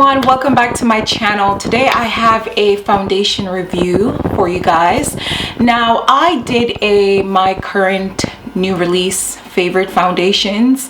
everyone, welcome back to my channel. Today I have a foundation review for you guys. Now I did my current new release favorite foundations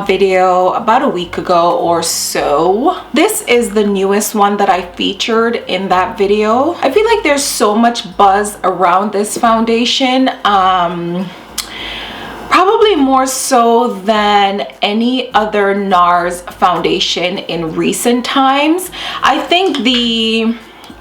video about a week ago or so. This is the newest one that I featured in that video. I feel like there's so much buzz around this foundation, probably more so than any other NARS foundation in recent times. I think the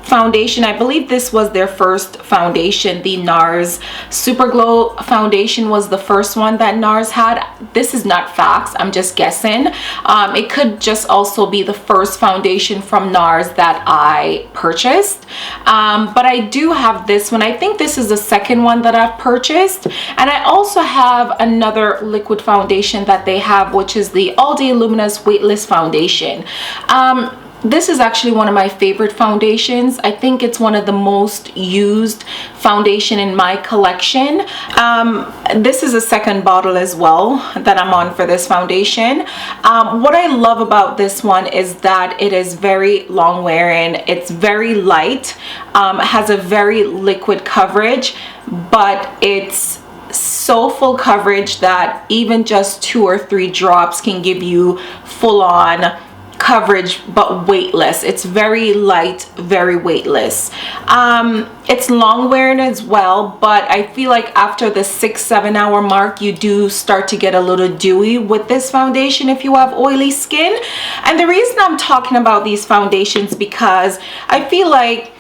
foundation, I believe this was their first foundation, the NARS Super Glow foundation was the first one that NARS had. This is not facts, I'm just guessing. It could just also be the first foundation from NARS that I purchased, but I do have this one. I think this is the second one that I've purchased, and I also have another liquid foundation that they have, which is the All Day Luminous Weightless Foundation. This is actually one of my favorite foundations. I think it's one of the most used foundation in my collection. This is a second bottle as well that I'm on for this foundation. What I love about this one is that it is very long wearing. It's very light, has a very liquid coverage, but it's so full coverage that even just 2 or 3 drops can give you full-on coverage, but weightless. It's very light, very weightless. It's long wearing as well, but I feel like after the 6-7 hour mark you do start to get a little dewy with this foundation if you have oily skin. And the reason I'm talking about these foundations, because I feel like,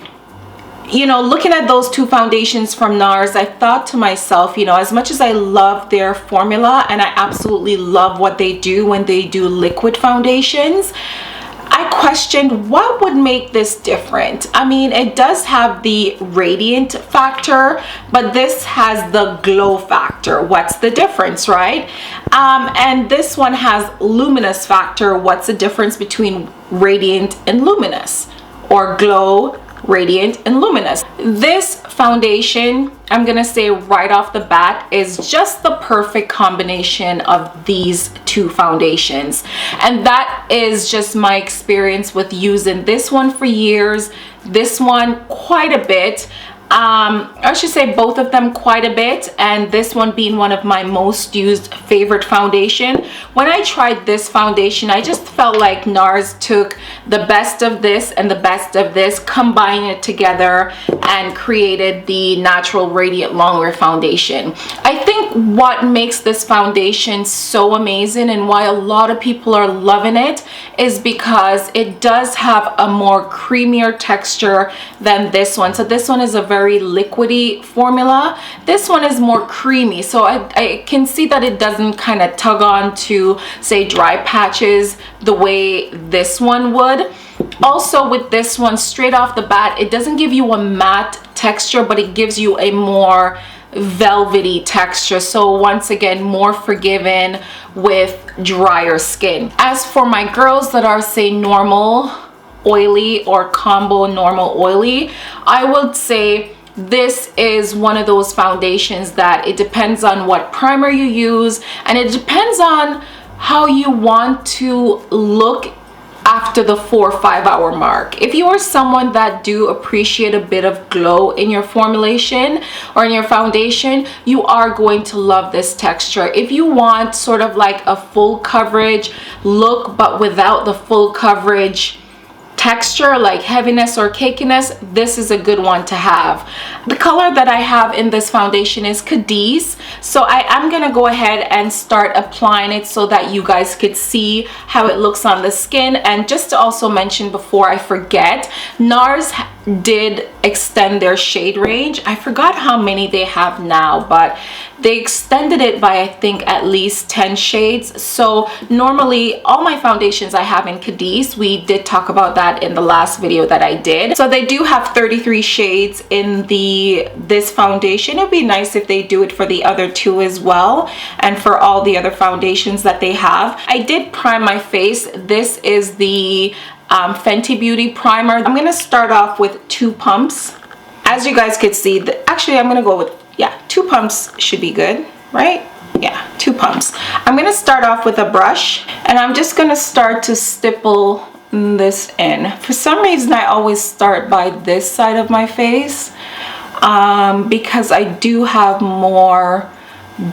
you know, looking at those two foundations from NARS, I thought to myself, you know, as much as I love their formula and I absolutely love what they do when they do liquid foundations, I questioned what would make this different. I mean, it does have the radiant factor, but this has the glow factor. What's the difference, right? And this one has luminous factor. What's the difference between radiant and luminous, or glow, radiant and luminous? This foundation, I'm gonna say right off the bat, is just the perfect combination of these two foundations, and that is just my experience with using this one for years, this one quite a bit. I should say both of them quite a bit, and this one being one of my most used favorite foundation. When I tried this foundation, I just felt like NARS took the best of this and the best of this, combined it together and created the Natural Radiant Longwear foundation. I think what makes this foundation so amazing and why a lot of people are loving it is because it does have a more creamier texture than this one. So this one is a very liquidy formula. This one is more creamy, so I can see that it doesn't kind of tug on to, say, dry patches the way this one would. Also with this one, straight off the bat, it doesn't give you a matte texture, but it gives you a more velvety texture, so once again more forgiving with drier skin. As for my girls that are, say, normal oily or combo normal oily, I would say this is one of those foundations that it depends on what primer you use, and it depends on how you want to look after the 4 or 5 hour mark. If you are someone that do appreciate a bit of glow in your formulation or in your foundation, you are going to love this texture. If you want sort of like a full coverage look but without the full coverage texture, like heaviness or cakiness, this is a good one to have. The color that I have in this foundation is Cadiz, so I am gonna go ahead and start applying it so that you guys could see how it looks on the skin. And just to also mention before I forget, NARS did extend their shade range. I forgot how many they have now, but they extended it by I think at least 10 shades. So normally all my foundations I have in Cadiz, we did talk about that in the last video that I did. So they do have 33 shades in this foundation. It would be nice if they do it for the other two as well, and for all the other foundations that they have. I did prime my face. This is the Fenty Beauty primer. I'm gonna start off with 2 pumps. As you guys could see, actually I'm gonna go with, yeah, 2 pumps should be good, right? Yeah, 2 pumps. I'm gonna start off with a brush, and I'm just gonna start to stipple this in. For some reason, I always start by this side of my face because I do have more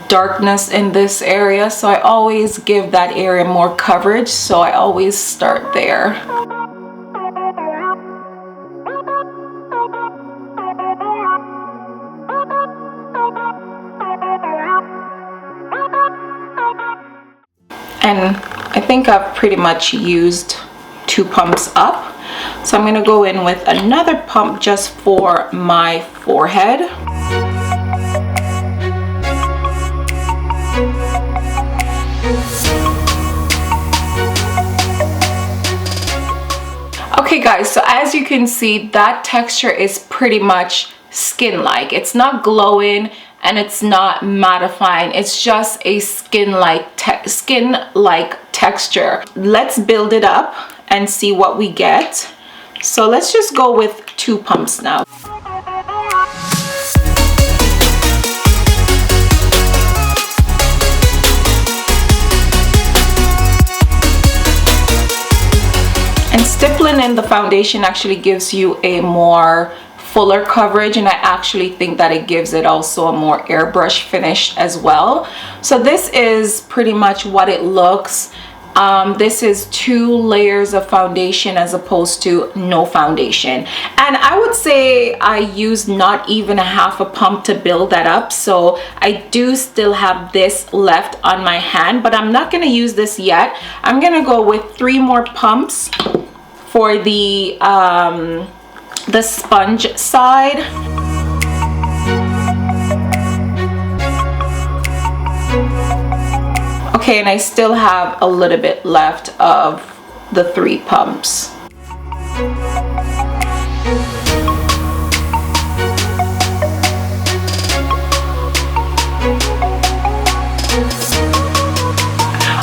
darkness in this area, so I always give that area more coverage, so I always start there. And I think I've pretty much used 2 pumps up, so I'm going to go in with another pump just for my forehead. Okay guys, so as you can see, that texture is pretty much skin-like. It's not glowing and it's not mattifying. It's just a skin-like texture. Let's build it up and see what we get. So let's just go with 2 pumps now. And stippling in the foundation actually gives you a more fuller coverage, and I actually think that it gives it also a more airbrush finish as well. So this is pretty much what it looks. This is 2 layers of foundation as opposed to no foundation, and I would say I used not even a half a pump to build that up, so I do still have this left on my hand, but I'm not going to use this yet. I'm going to go with 3 more pumps for the sponge side. Okay, and I still have a little bit left of the 3 pumps.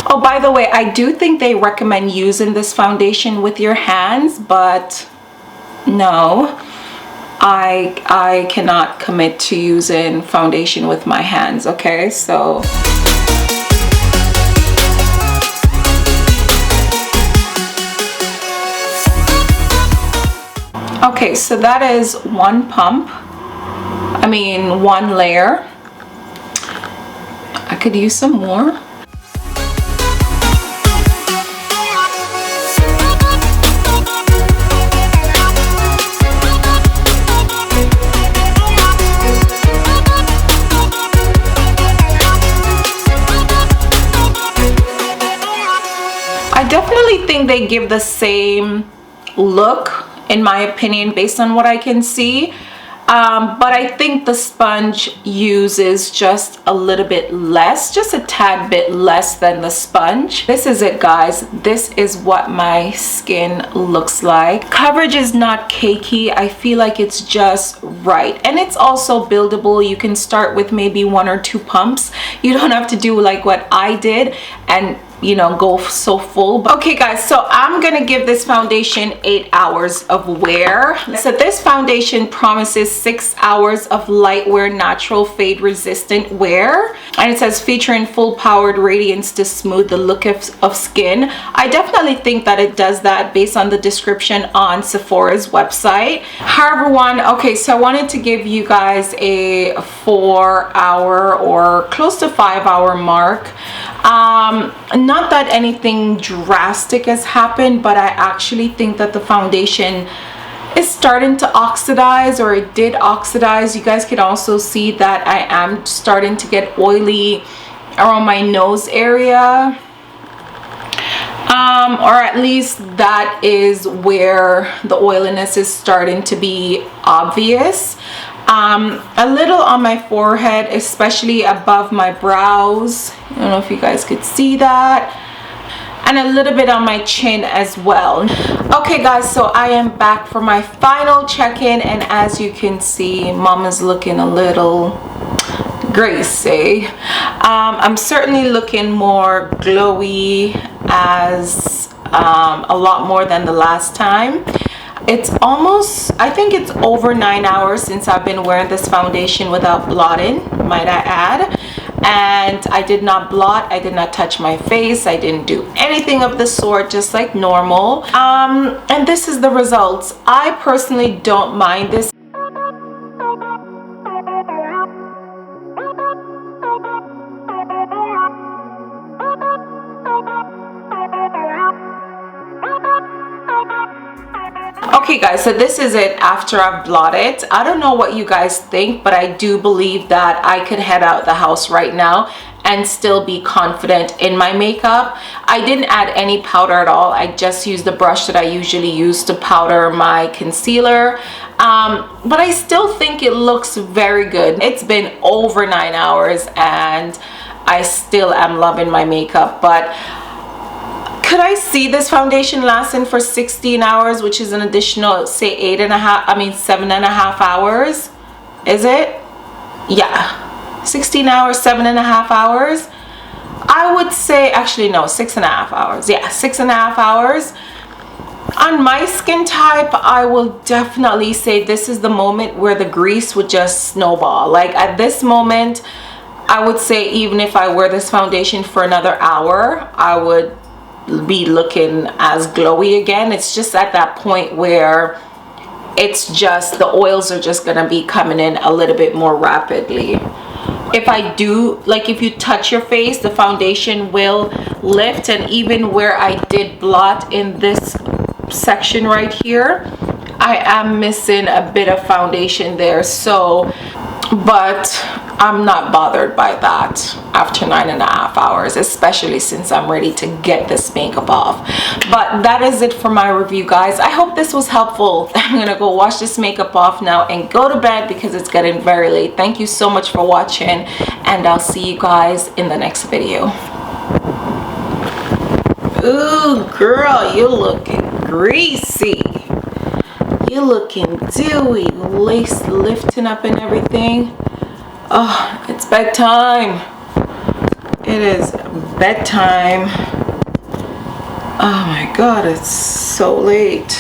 Oh, by the way, I do think they recommend using this foundation with your hands, but no, I cannot commit to using foundation with my hands, okay? So okay, so that is 1 pump. I mean 1 layer. I could use some more. I definitely think they give the same look, in my opinion, based on what I can see, but I think the sponge uses just a little bit less, just a tad bit less than the sponge. This is it, guys. This is what my skin looks like. Coverage is not cakey. I feel like it's just right, and it's also buildable. You can start with maybe 1 or 2 pumps. You don't have to do like what I did and, you know, go so full. But okay guys, so I'm gonna give this foundation 8 hours of wear. So this foundation promises 6 hours of light wear, natural fade resistant wear, and it says featuring full powered radiance to smooth the look of skin. I definitely think that it does that based on the description on Sephora's website. However, okay, so I wanted to give you guys a 4-hour or close to 5-hour mark. Not that anything drastic has happened, but I actually think that the foundation is starting to oxidize, or it did oxidize. You guys can also see that I am starting to get oily around my nose area, or at least that is where the oiliness is starting to be obvious. A little on my forehead, especially above my brows. I don't know if you guys could see that. And a little bit on my chin as well. Okay guys, so I am back for my final check-in, and as you can see, Mama's looking a little greasy. I'm certainly looking more glowy, as a lot more than the last time. It's almost, I think it's over 9 hours since I've been wearing this foundation without blotting, might I add. and I did not blot, I did not touch my face, I didn't do anything of the sort, just like normal. And this is the results. I personally don't mind this. Okay guys, so this is it after I've blotted. I don't know what you guys think, but I do believe that I could head out the house right now and still be confident in my makeup. I didn't add any powder at all. I just used the brush that I usually use to powder my concealer. But I still think it looks very good. It's been over 9 hours and I still am loving my makeup. But could I see this foundation lasting for 16 hours, which is an additional, say, 7.5 hours? Is it? Yeah, 16 hours, 7.5 hours. I would say, actually no, 6.5 hours. Yeah, 6.5 hours. On my skin type, I will definitely say this is the moment where the grease would just snowball. Like at this moment, I would say even if I wear this foundation for another hour, I would be looking as glowy again. It's just at that point where it's just the oils are just gonna be coming in a little bit more rapidly. If I do, like if you touch your face, the foundation will lift, and even where I did blot in this section right here, I am missing a bit of foundation there. So, but I'm not bothered by that after 9.5 hours, especially since I'm ready to get this makeup off. But that is it for my review, guys. I hope this was helpful. I'm gonna go wash this makeup off now and go to bed because it's getting very late. Thank you so much for watching, and I'll see you guys in the next video. Ooh, girl, you looking greasy. You looking dewy, lace lifting up and everything. Oh, it's bedtime. It is bedtime. Oh my God, it's so late.